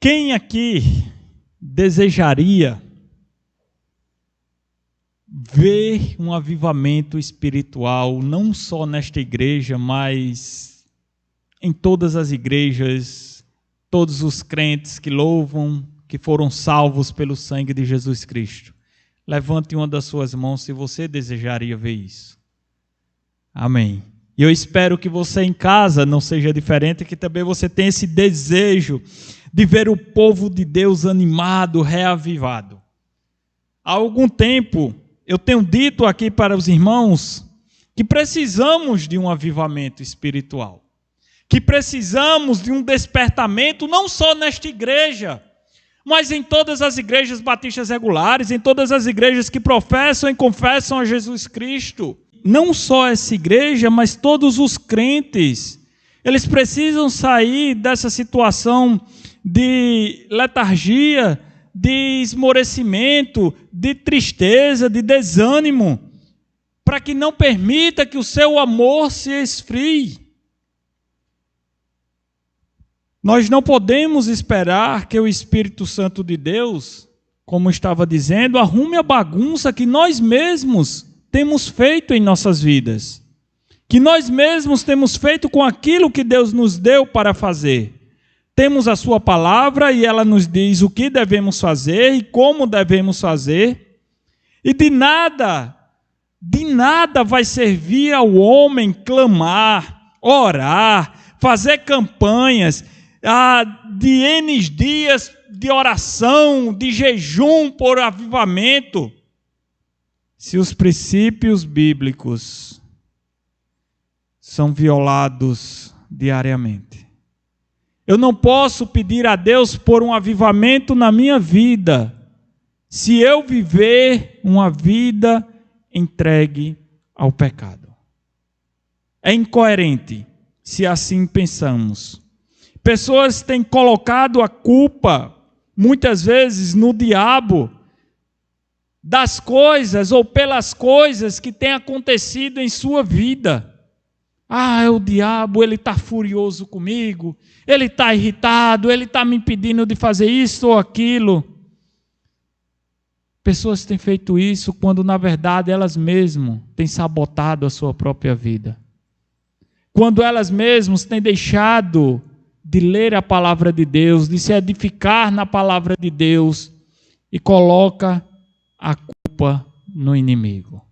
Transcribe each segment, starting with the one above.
Quem aqui desejaria ver um avivamento espiritual, não só nesta igreja, mas em todas as igrejas, todos os crentes que louvam, que foram salvos pelo sangue de Jesus Cristo? Levante uma das suas mãos se você desejaria ver isso. Amém. E eu espero que você em casa não seja diferente, que também você tenha esse desejo de ver o povo de Deus animado, reavivado. Há algum tempo, eu tenho dito aqui para os irmãos que precisamos de um avivamento espiritual, que precisamos de um despertamento, não só nesta igreja, mas em todas as igrejas batistas regulares, em todas as igrejas que professam e confessam a Jesus Cristo. Não só essa igreja, mas todos os crentes, eles precisam sair dessa situação de letargia, de esmorecimento, de tristeza, de desânimo, para que não permita que o seu amor se esfrie. Nós não podemos esperar que o Espírito Santo de Deus, como estava dizendo, arrume a bagunça que nós mesmos temos feito em nossas vidas, que nós mesmos temos feito com aquilo que Deus nos deu para fazer. Temos a sua palavra e ela nos diz o que devemos fazer e como devemos fazer. E de nada vai servir ao homem clamar, orar, fazer campanhas, de N dias de oração, de jejum por avivamento, se os princípios bíblicos são violados diariamente. Eu não posso pedir a Deus por um avivamento na minha vida, se eu viver uma vida entregue ao pecado. É incoerente se assim pensamos. Pessoas têm colocado a culpa, muitas vezes, no diabo, das coisas ou pelas coisas que têm acontecido em sua vida. É o diabo, ele está furioso comigo, ele está irritado, ele está me impedindo de fazer isso ou aquilo. Pessoas têm feito isso quando, na verdade, elas mesmas têm sabotado a sua própria vida. Quando elas mesmas têm deixado de ler a palavra de Deus, de se edificar na palavra de Deus, e coloca a culpa no inimigo.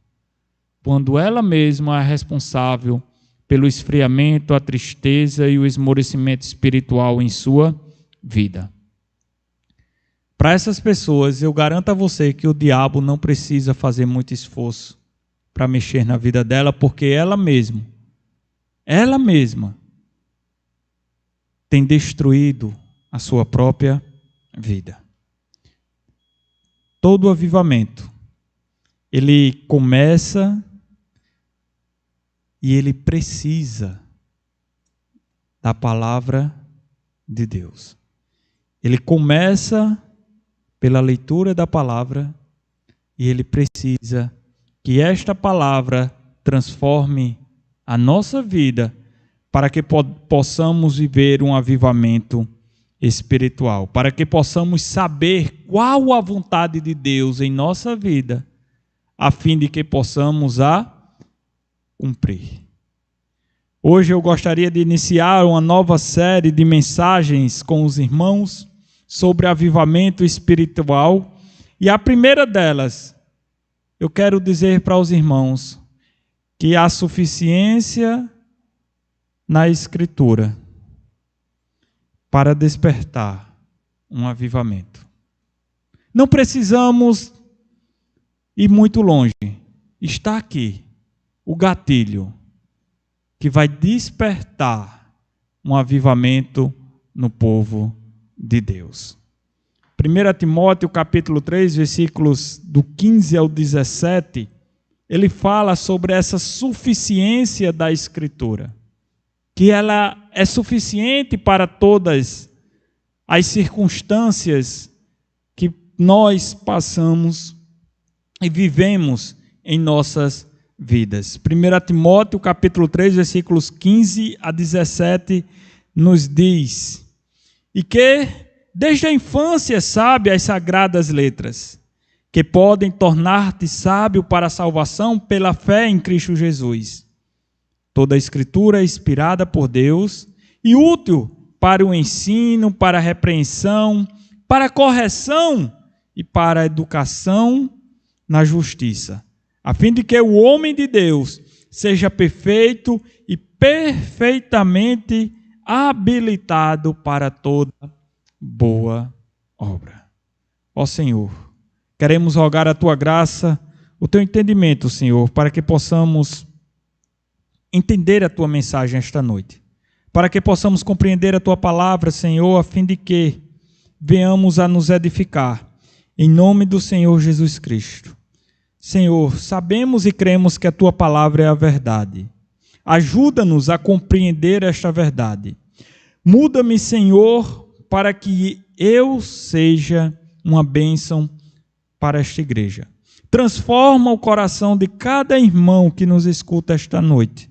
Quando ela mesma é responsável pelo esfriamento, a tristeza e o esmorecimento espiritual em sua vida. Para essas pessoas, eu garanto a você que o diabo não precisa fazer muito esforço para mexer na vida dela, porque ela mesma tem destruído a sua própria vida. Todo avivamento, ele começa e ele precisa da palavra de Deus. Ele começa pela leitura da palavra e ele precisa que esta palavra transforme a nossa vida para que possamos viver um avivamento espiritual, para que possamos saber qual a vontade de Deus em nossa vida, a fim de que possamos a cumprir. Hoje eu gostaria de iniciar uma nova série de mensagens com os irmãos sobre avivamento espiritual, e a primeira delas, eu quero dizer para os irmãos que há suficiência na Escritura para despertar um avivamento. Não precisamos ir muito longe. Está aqui o gatilho que vai despertar um avivamento no povo de Deus. 1 Timóteo capítulo 3, versículos do 15 ao 17, ele fala sobre essa suficiência da Escritura, que ela é suficiente para todas as circunstâncias que nós passamos e vivemos em nossas vidas. 1 Timóteo capítulo 3, versículos 15 a 17, nos diz: e que desde a infância sabe as sagradas letras, que podem tornar-te sábio para a salvação pela fé em Cristo Jesus. Toda a Escritura é inspirada por Deus e útil para o ensino, para a repreensão, para a correção e para a educação na justiça, a fim de que o homem de Deus seja perfeito e perfeitamente habilitado para toda boa obra. Ó Senhor, queremos rogar a Tua graça, o Teu entendimento, Senhor, para que possamos entender a Tua mensagem esta noite, para que possamos compreender a Tua palavra, Senhor, a fim de que venhamos a nos edificar, em nome do Senhor Jesus Cristo. Senhor, sabemos e cremos que a Tua palavra é a verdade. Ajuda-nos a compreender esta verdade. Muda-me, Senhor, para que eu seja uma bênção para esta igreja. Transforma o coração de cada irmão que nos escuta esta noite,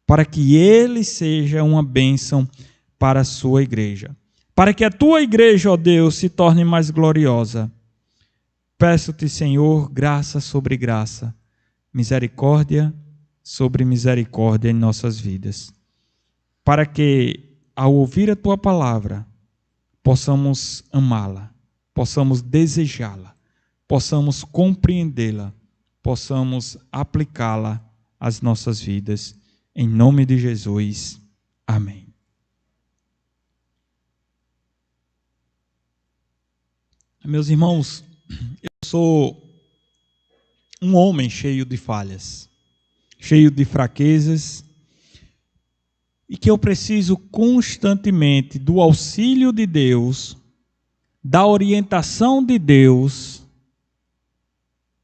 para que ele seja uma bênção para a sua igreja. Para que a Tua igreja, ó Deus, se torne mais gloriosa. Peço-te, Senhor, graça sobre graça, misericórdia sobre misericórdia em nossas vidas, para que, ao ouvir a Tua palavra, possamos amá-la, possamos desejá-la, possamos compreendê-la, possamos aplicá-la às nossas vidas. Em nome de Jesus. Amém. Meus irmãos, eu sou um homem cheio de falhas, cheio de fraquezas, e que eu preciso constantemente do auxílio de Deus, da orientação de Deus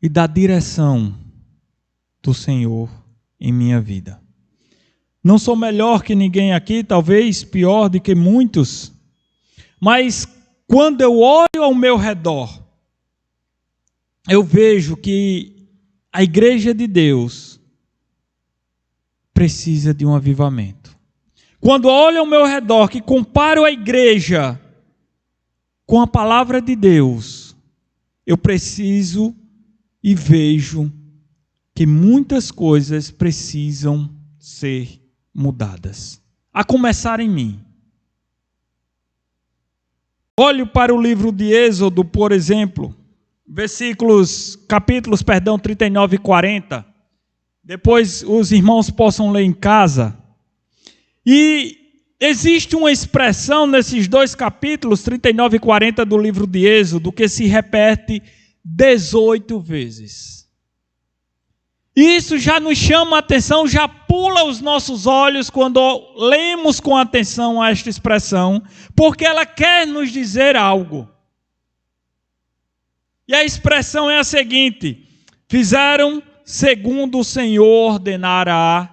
e da direção do Senhor em minha vida. Não sou melhor que ninguém aqui, talvez pior do que muitos, mas quando eu olho ao meu redor, eu vejo que a igreja de Deus precisa de um avivamento. Quando olho ao meu redor, que comparo a igreja com a palavra de Deus, eu preciso e vejo que muitas coisas precisam ser mudadas, a começar em mim. Olho para o livro de Êxodo, por exemplo, capítulos 39 e 40. Depois os irmãos possam ler em casa. E existe uma expressão nesses dois capítulos, 39 e 40 do livro de Êxodo, que se repete 18 vezes. E isso já nos chama a atenção, já pula os nossos olhos quando lemos com atenção a esta expressão, porque ela quer nos dizer algo. E a expressão é a seguinte: fizeram segundo o Senhor ordenara a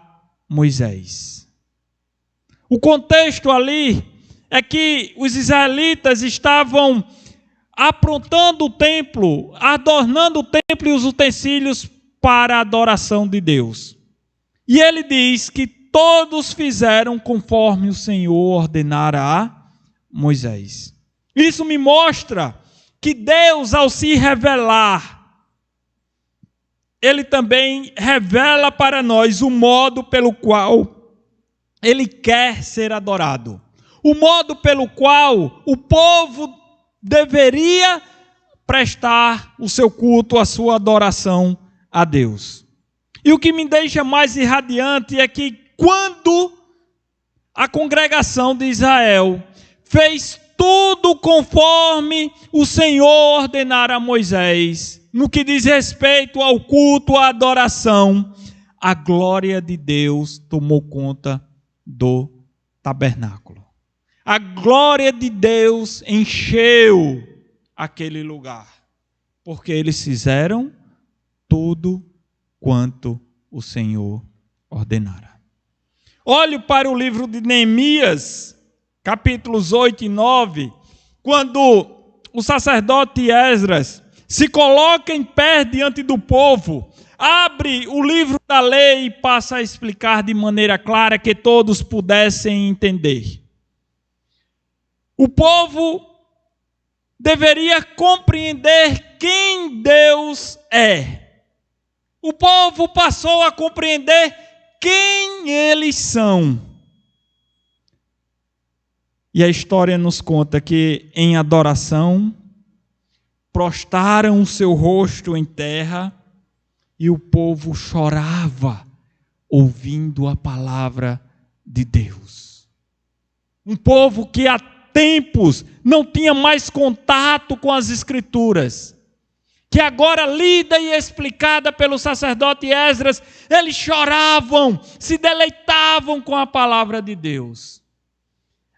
Moisés. O contexto ali é que os israelitas estavam aprontando o templo, adornando o templo e os utensílios para a adoração de Deus. E ele diz que todos fizeram conforme o Senhor ordenara a Moisés. Isso me mostra que Deus, ao se revelar, Ele também revela para nós o modo pelo qual Ele quer ser adorado. O modo pelo qual o povo deveria prestar o seu culto, a sua adoração a Deus. E o que me deixa mais irradiante é que quando a congregação de Israel fez tudo conforme o Senhor ordenara a Moisés, no que diz respeito ao culto, à adoração, a glória de Deus tomou conta do tabernáculo. A glória de Deus encheu aquele lugar, porque eles fizeram tudo quanto o Senhor ordenara. Olhe para o livro de Neemias, capítulos 8 e 9, quando o sacerdote Esdras se coloca em pé diante do povo, abre o livro da lei e passa a explicar de maneira clara que todos pudessem entender. O povo deveria compreender quem Deus é. O povo passou a compreender quem eles são. E a história nos conta que, em adoração, prostraram o seu rosto em terra e o povo chorava, ouvindo a palavra de Deus. Um povo que há tempos não tinha mais contato com as Escrituras, que agora lida e explicada pelo sacerdote Esdras, eles choravam, se deleitavam com a palavra de Deus.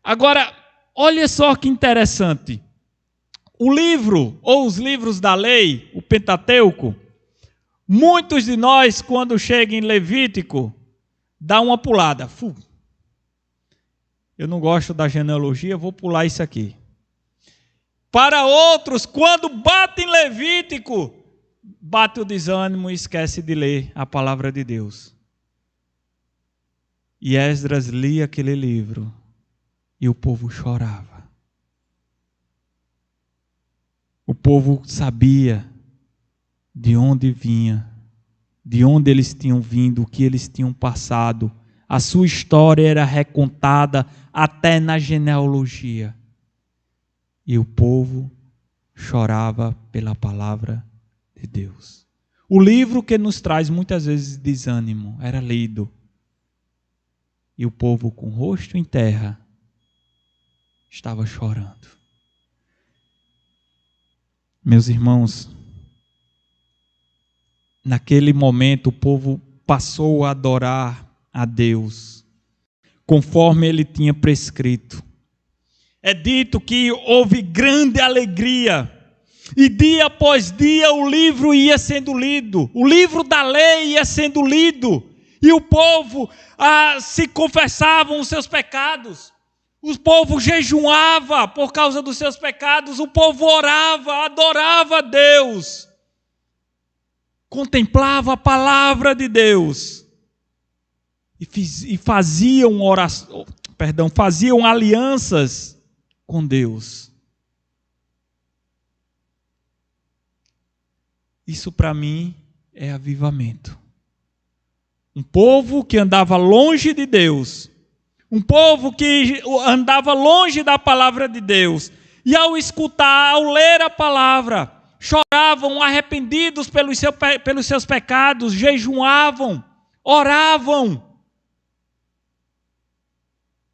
Agora, olha só que interessante. O livro, ou os livros da lei, o Pentateuco, muitos de nós, quando chega em Levítico, dá uma pulada. Eu não gosto da genealogia, vou pular isso aqui. Para outros, quando bate em Levítico, bate o desânimo e esquece de ler a palavra de Deus. E Esdras lia aquele livro e o povo chorava. O povo sabia de onde vinha, de onde eles tinham vindo, o que eles tinham passado. A sua história era recontada até na genealogia. E o povo chorava pela palavra de Deus. O livro que nos traz muitas vezes desânimo era lido. E o povo com o rosto em terra estava chorando. Meus irmãos, naquele momento o povo passou a adorar a Deus, conforme ele tinha prescrito. É dito que houve grande alegria, e dia após dia o livro ia sendo lido, o livro da lei ia sendo lido, e o povo se confessavam os seus pecados. O povo jejuava por causa dos seus pecados, o povo orava, adorava a Deus, contemplava a palavra de Deus e faziam alianças com Deus. Isso para mim é avivamento. Um povo que andava longe de Deus, um povo que andava longe da palavra de Deus, e ao escutar, ao ler a palavra, choravam arrependidos pelos seus pecados, jejuavam, oravam,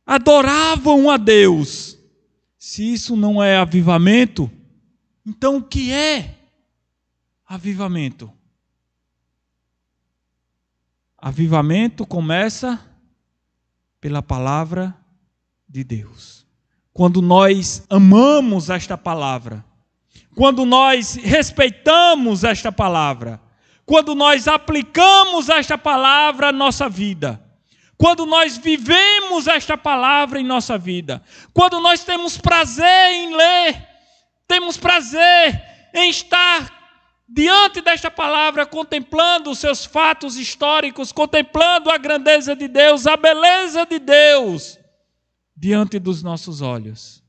adoravam a Deus. Se isso não é avivamento, então o que é avivamento? Avivamento começa pela palavra de Deus. Quando nós amamos esta palavra, quando nós respeitamos esta palavra, quando nós aplicamos esta palavra à nossa vida, quando nós vivemos esta palavra em nossa vida, quando nós temos prazer em ler, temos prazer em estar diante desta palavra, contemplando os seus fatos históricos, contemplando a grandeza de Deus, a beleza de Deus, diante dos nossos olhos,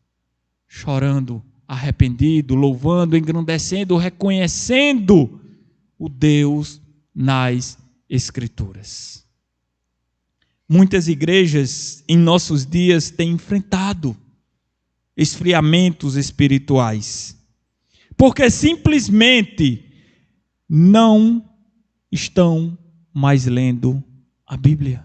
chorando, arrependido, louvando, engrandecendo, reconhecendo o Deus nas Escrituras. Muitas igrejas em nossos dias têm enfrentado esfriamentos espirituais, porque simplesmente não estão mais lendo a Bíblia.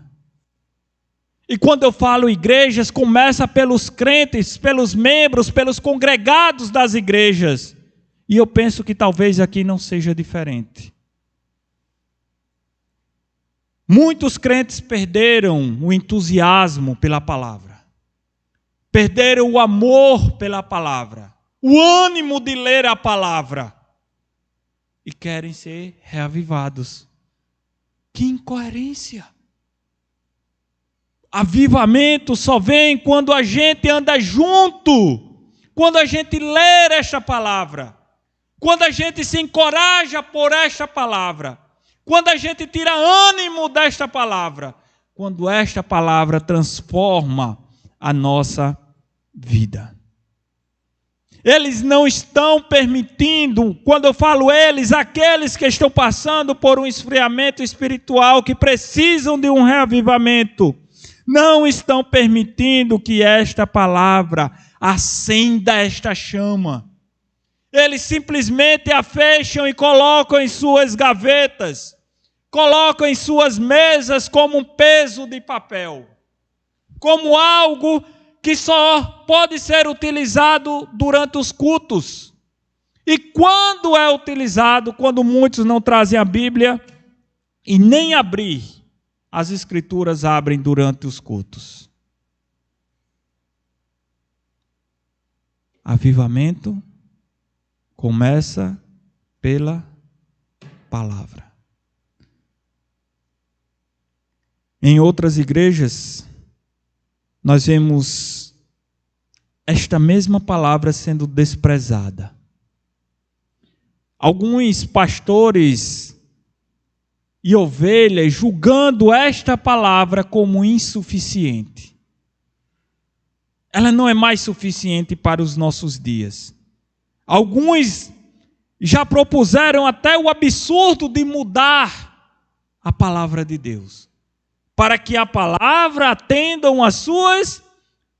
E quando eu falo igrejas, começa pelos crentes, pelos membros, pelos congregados das igrejas. E eu penso que talvez aqui não seja diferente. Muitos crentes perderam o entusiasmo pela palavra, perderam o amor pela palavra, o ânimo de ler a palavra, e querem ser reavivados. Que incoerência! Avivamento só vem quando a gente anda junto, quando a gente lê esta palavra, quando a gente se encoraja por esta palavra, quando a gente tira ânimo desta palavra, quando esta palavra transforma a nossa vida. Eles não estão permitindo, quando eu falo eles, aqueles que estão passando por um esfriamento espiritual, que precisam de um reavivamento, não estão permitindo que esta palavra acenda esta chama. Eles simplesmente a fecham e colocam em suas gavetas, colocam em suas mesas como um peso de papel, como algo que só pode ser utilizado durante os cultos. E quando é utilizado, quando muitos não trazem a Bíblia e nem abrir, as Escrituras abrem durante os cultos. Avivamento começa pela palavra. Em outras igrejas, nós vemos esta mesma palavra sendo desprezada. Alguns pastores e ovelhas julgando esta palavra como insuficiente. Ela não é mais suficiente para os nossos dias. Alguns já propuseram até o absurdo de mudar a palavra de Deus, para que a palavra atenda às suas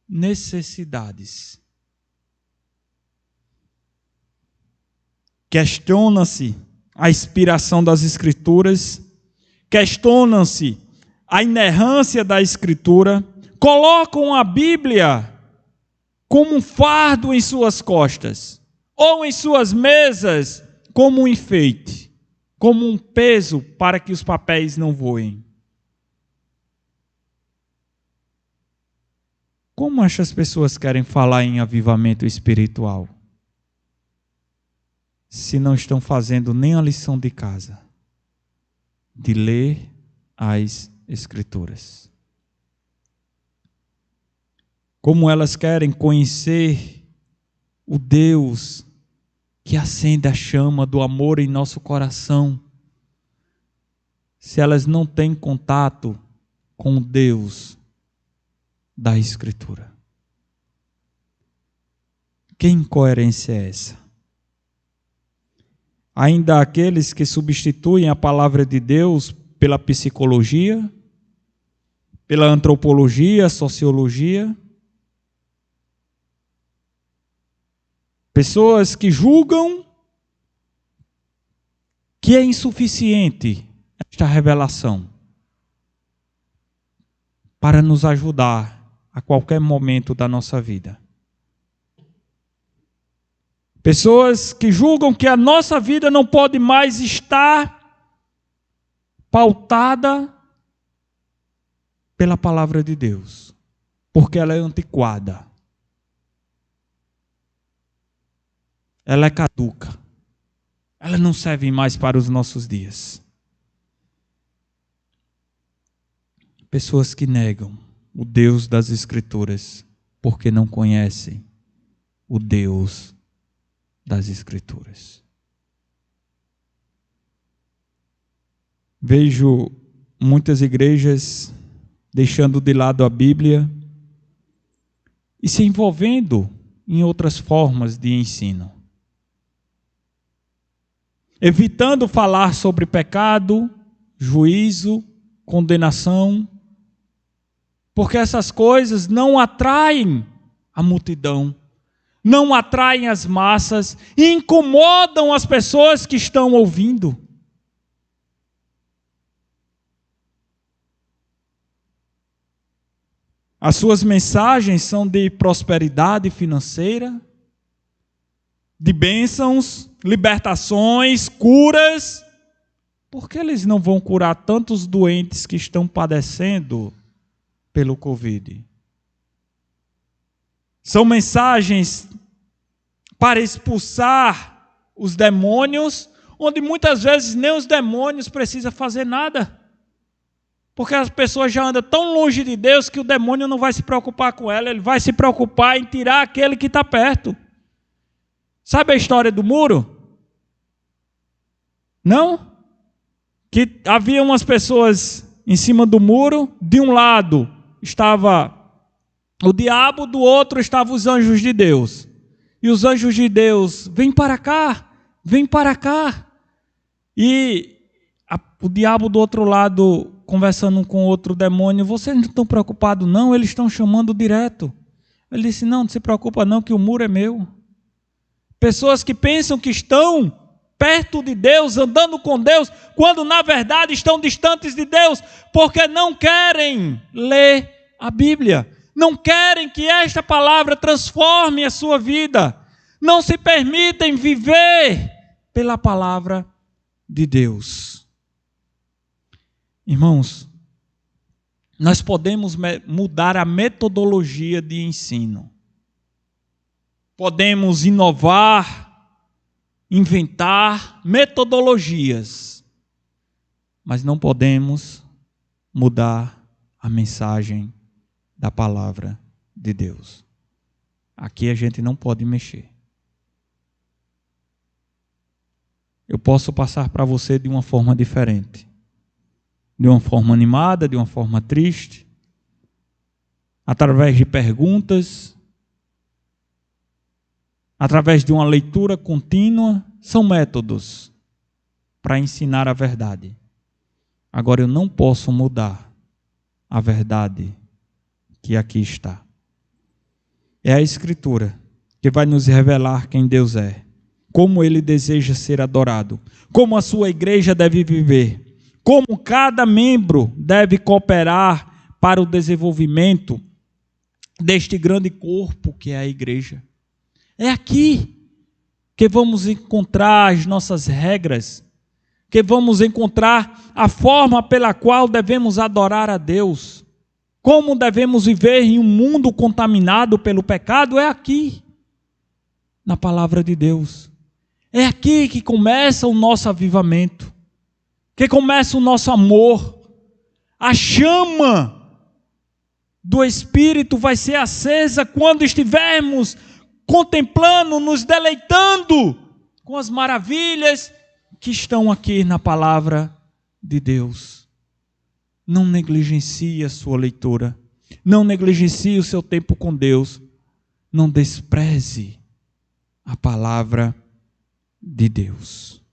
necessidades. Questiona-se a inspiração das Escrituras, questiona-se a inerrância da Escritura, colocam a Bíblia como um fardo em suas costas, ou em suas mesas como um enfeite, como um peso para que os papéis não voem. Como essas pessoas querem falar em avivamento espiritual, se não estão fazendo nem a lição de casa, de ler as Escrituras? Como elas querem conhecer o Deus que acende a chama do amor em nosso coração, se elas não têm contato com o Deus da Escritura? Que incoerência é essa? Ainda há aqueles que substituem a palavra de Deus pela psicologia, pela antropologia, sociologia. Pessoas que julgam que é insuficiente esta revelação para nos ajudar a qualquer momento da nossa vida. Pessoas que julgam que a nossa vida não pode mais estar pautada pela palavra de Deus, porque ela é antiquada. Ela é caduca. Ela não serve mais para os nossos dias. Pessoas que negam o Deus das Escrituras porque não conhecem o Deus das Escrituras. Vejo muitas igrejas deixando de lado a Bíblia e se envolvendo em outras formas de ensino, evitando falar sobre pecado, juízo, condenação, porque essas coisas não atraem a multidão, não atraem as massas e incomodam as pessoas que estão ouvindo. As suas mensagens são de prosperidade financeira, de bênçãos, libertações, curas. Por que eles não vão curar tantos doentes que estão padecendo pelo Covid? São mensagens para expulsar os demônios, onde muitas vezes nem os demônios precisam fazer nada. Porque as pessoas já andam tão longe de Deus que o demônio não vai se preocupar com ela, ele vai se preocupar em tirar aquele que está perto. Sabe a história do muro? Não? Que havia umas pessoas em cima do muro, de um lado estava o diabo, do outro estavam os anjos de Deus. E os anjos de Deus, vem para cá, vem para cá. E o diabo do outro lado, conversando com outro demônio, vocês não estão preocupados não, eles estão chamando direto. Ele disse, não se preocupa não, que o muro é meu. Pessoas que pensam que estão perto de Deus, andando com Deus, quando na verdade estão distantes de Deus, porque não querem ler a Bíblia, não querem que esta palavra transforme a sua vida, não se permitem viver pela palavra de Deus. Irmãos, nós podemos mudar a metodologia de ensino, podemos inovar, inventar metodologias, mas não podemos mudar a mensagem da palavra de Deus. Aqui a gente não pode mexer. Eu posso passar para você de uma forma diferente, de uma forma animada, de uma forma triste, através de perguntas, através de uma leitura contínua, são métodos para ensinar a verdade. Agora eu não posso mudar a verdade que aqui está. É a Escritura que vai nos revelar quem Deus é, como Ele deseja ser adorado, como a sua igreja deve viver, como cada membro deve cooperar para o desenvolvimento deste grande corpo que é a igreja. É aqui que vamos encontrar as nossas regras, que vamos encontrar a forma pela qual devemos adorar a Deus, como devemos viver em um mundo contaminado pelo pecado, é aqui, na palavra de Deus. É aqui que começa o nosso avivamento, que começa o nosso amor. A chama do Espírito vai ser acesa quando estivermos contemplando, nos deleitando com as maravilhas que estão aqui na palavra de Deus. Não negligencie a sua leitura, não negligencie o seu tempo com Deus, não despreze a palavra de Deus.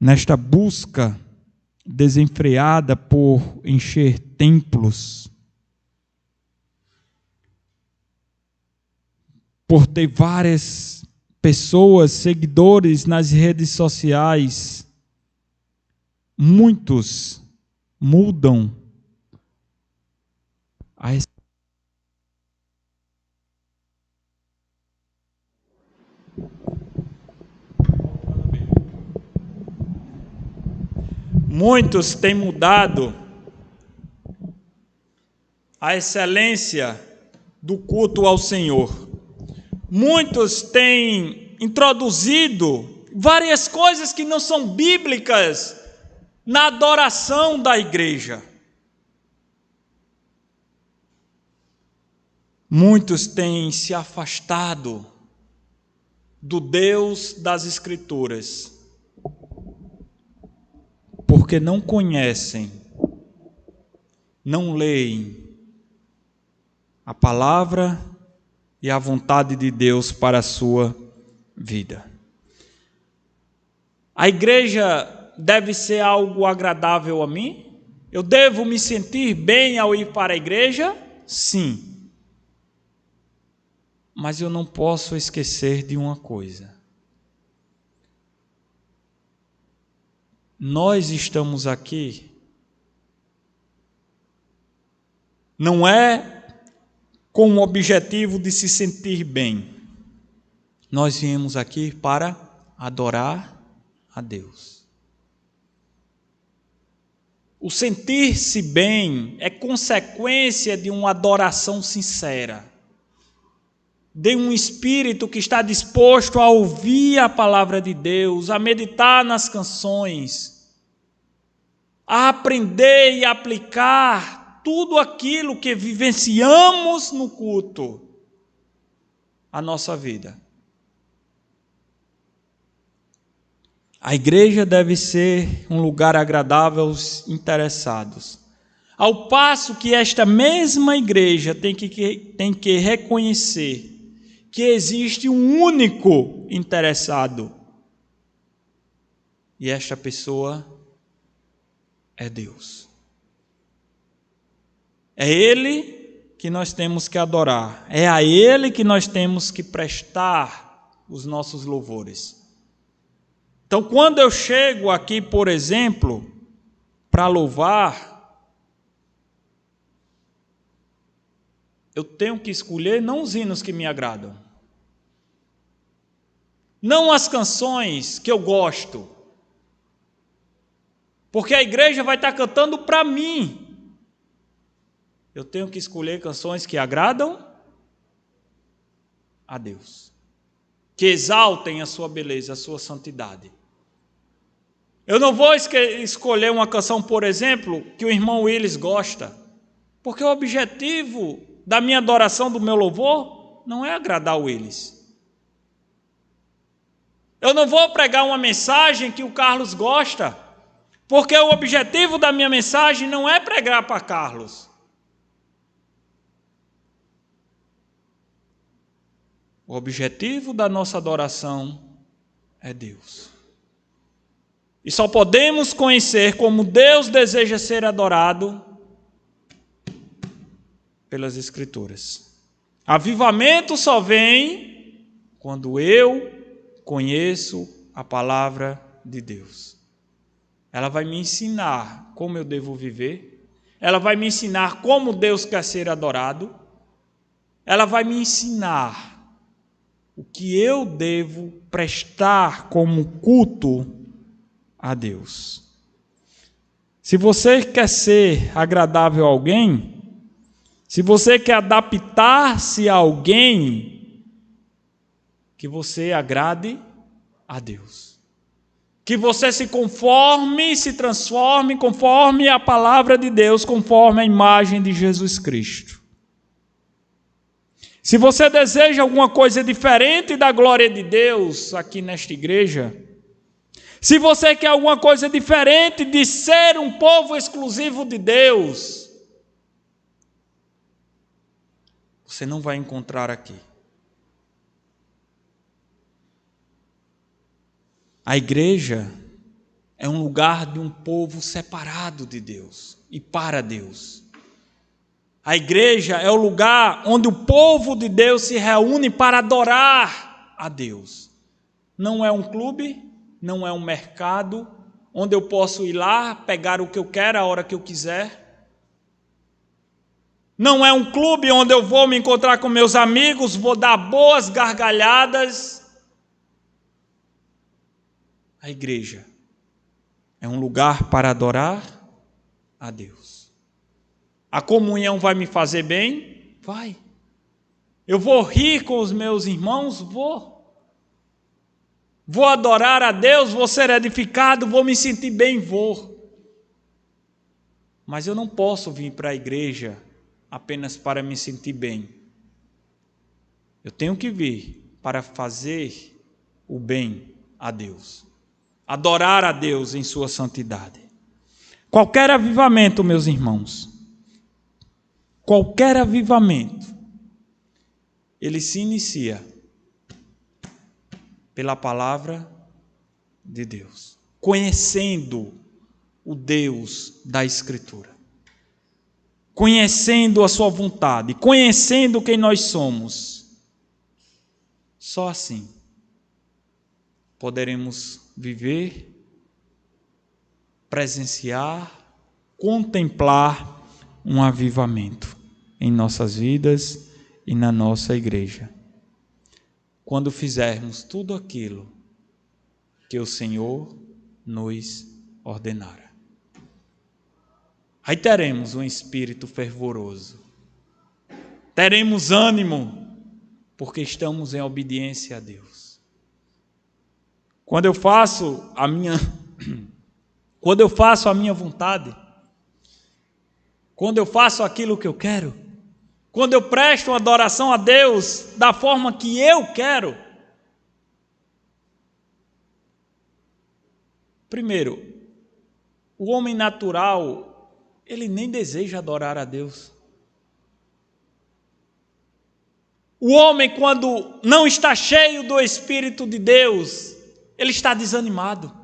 Nesta busca desenfreada por encher templos, por ter várias pessoas, seguidores nas redes sociais, muitos mudam a essência. Muitos têm mudado a excelência do culto ao Senhor. Muitos têm introduzido várias coisas que não são bíblicas na adoração da igreja. Muitos têm se afastado do Deus das Escrituras, porque não conhecem, não leem a palavra e a vontade de Deus para a sua vida. A igreja deve ser algo agradável a mim? Eu devo me sentir bem ao ir para a igreja? Sim. Mas eu não posso esquecer de uma coisa. Nós estamos aqui, não é com o objetivo de se sentir bem. Nós viemos aqui para adorar a Deus. O sentir-se bem é consequência de uma adoração sincera, de um espírito que está disposto a ouvir a palavra de Deus, a meditar nas canções, a aprender e aplicar tudo aquilo que vivenciamos no culto à nossa vida. A igreja deve ser um lugar agradável aos interessados, ao passo que esta mesma igreja tem que reconhecer que existe um único interessado. E esta pessoa é Deus. É Ele que nós temos que adorar. É a Ele que nós temos que prestar os nossos louvores. Então, quando eu chego aqui, por exemplo, para louvar, eu tenho que escolher não os hinos que me agradam, não as canções que eu gosto, porque a igreja vai estar cantando para mim. Eu tenho que escolher canções que agradam a Deus, que exaltem a sua beleza, a sua santidade. Eu não vou escolher uma canção, por exemplo, que o irmão Willis gosta, porque o objetivo da minha adoração, do meu louvor, não é agradar o Willis. Eu não vou pregar uma mensagem que o Carlos gosta, porque o objetivo da minha mensagem não é pregar para Carlos. O objetivo da nossa adoração é Deus. E só podemos conhecer como Deus deseja ser adorado pelas Escrituras. Avivamento só vem quando eu conheço a palavra de Deus. Ela vai me ensinar como eu devo viver. Ela vai me ensinar como Deus quer ser adorado. Ela vai me ensinar o que eu devo prestar como culto a Deus. Se você quer ser agradável a alguém, se você quer adaptar-se a alguém, que você agrade a Deus. Que você se conforme, se transforme conforme a palavra de Deus, conforme a imagem de Jesus Cristo. Se você deseja alguma coisa diferente da glória de Deus aqui nesta igreja, se você quer alguma coisa diferente de ser um povo exclusivo de Deus, você não vai encontrar aqui. A igreja é um lugar de um povo separado de Deus e para Deus. A igreja é o lugar onde o povo de Deus se reúne para adorar a Deus. Não é um clube, não é um mercado, onde eu posso ir lá, pegar o que eu quero a hora que eu quiser. Não é um clube onde eu vou me encontrar com meus amigos, vou dar boas gargalhadas. A igreja é um lugar para adorar a Deus. A comunhão vai me fazer bem? Vai. Eu vou rir com os meus irmãos? Vou. Vou adorar a Deus, vou ser edificado, vou me sentir bem? Vou. Mas eu não posso vir para a igreja apenas para me sentir bem. Eu tenho que vir para fazer o bem a Deus. Adorar a Deus em sua santidade. Qualquer avivamento, meus irmãos, qualquer avivamento, ele se inicia pela palavra de Deus, conhecendo o Deus da Escritura, conhecendo a sua vontade, conhecendo quem nós somos. Só assim poderemos viver, presenciar, contemplar um avivamento em nossas vidas e na nossa igreja. Quando fizermos tudo aquilo que o Senhor nos ordenara. Aí teremos um espírito fervoroso. Teremos ânimo, porque estamos em obediência a Deus. Quando eu faço a minha vontade, quando eu faço aquilo que eu quero, quando eu presto uma adoração a Deus da forma que eu quero, primeiro, o homem natural, ele nem deseja adorar a Deus. O homem, quando não está cheio do Espírito de Deus, ele está desanimado.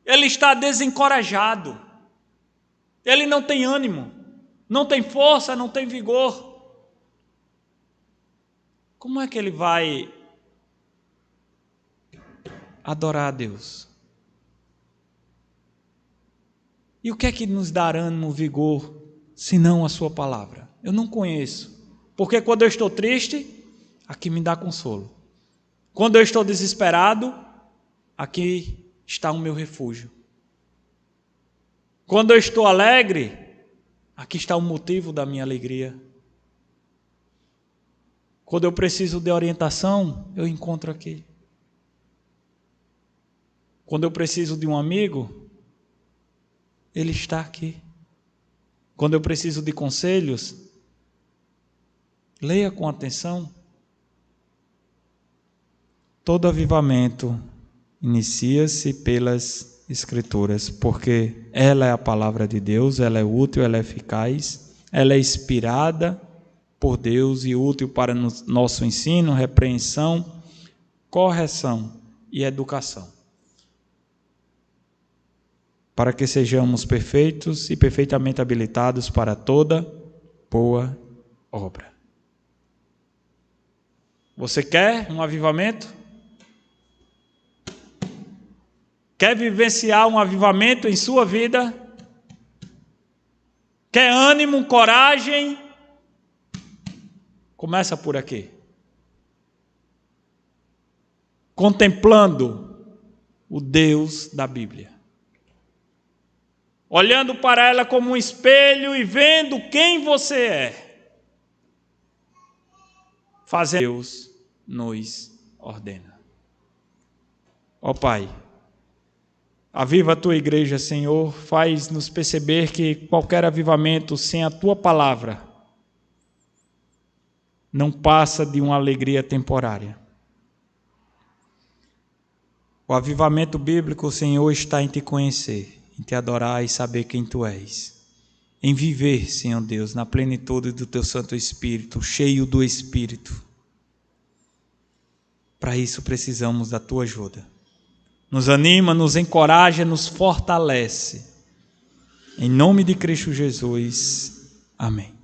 Ele está desencorajado. Ele não tem ânimo, não tem força, não tem vigor. Como é que ele vai adorar a Deus? E o que é que nos dá ânimo, vigor, senão a sua palavra? Eu não conheço. Porque quando eu estou triste, aqui me dá consolo. Quando eu estou desesperado, aqui está o meu refúgio. Quando eu estou alegre, aqui está o motivo da minha alegria. Quando eu preciso de orientação, eu encontro aqui. Quando eu preciso de um amigo, ele está aqui. Quando eu preciso de conselhos, leia com atenção. Todo avivamento inicia-se pelas Escrituras, porque ela é a palavra de Deus, ela é útil, ela é eficaz, ela é inspirada por Deus e útil para nosso ensino, repreensão, correção e educação, para que sejamos perfeitos e perfeitamente habilitados para toda boa obra. Você quer um avivamento? Quer vivenciar um avivamento em sua vida? Quer ânimo, coragem? Começa por aqui. Contemplando o Deus da Bíblia. Olhando para ela como um espelho e vendo quem você é. Fazendo Deus nos ordena. Ó Pai, aviva a tua igreja, Senhor, faz-nos perceber que qualquer avivamento sem a tua palavra não passa de uma alegria temporária. O avivamento bíblico, Senhor, está em te conhecer, em te adorar e saber quem tu és. Em viver, Senhor Deus, na plenitude do teu Santo Espírito, cheio do Espírito. Para isso precisamos da tua ajuda. Nos anima, nos encoraja, nos fortalece. Em nome de Cristo Jesus. Amém.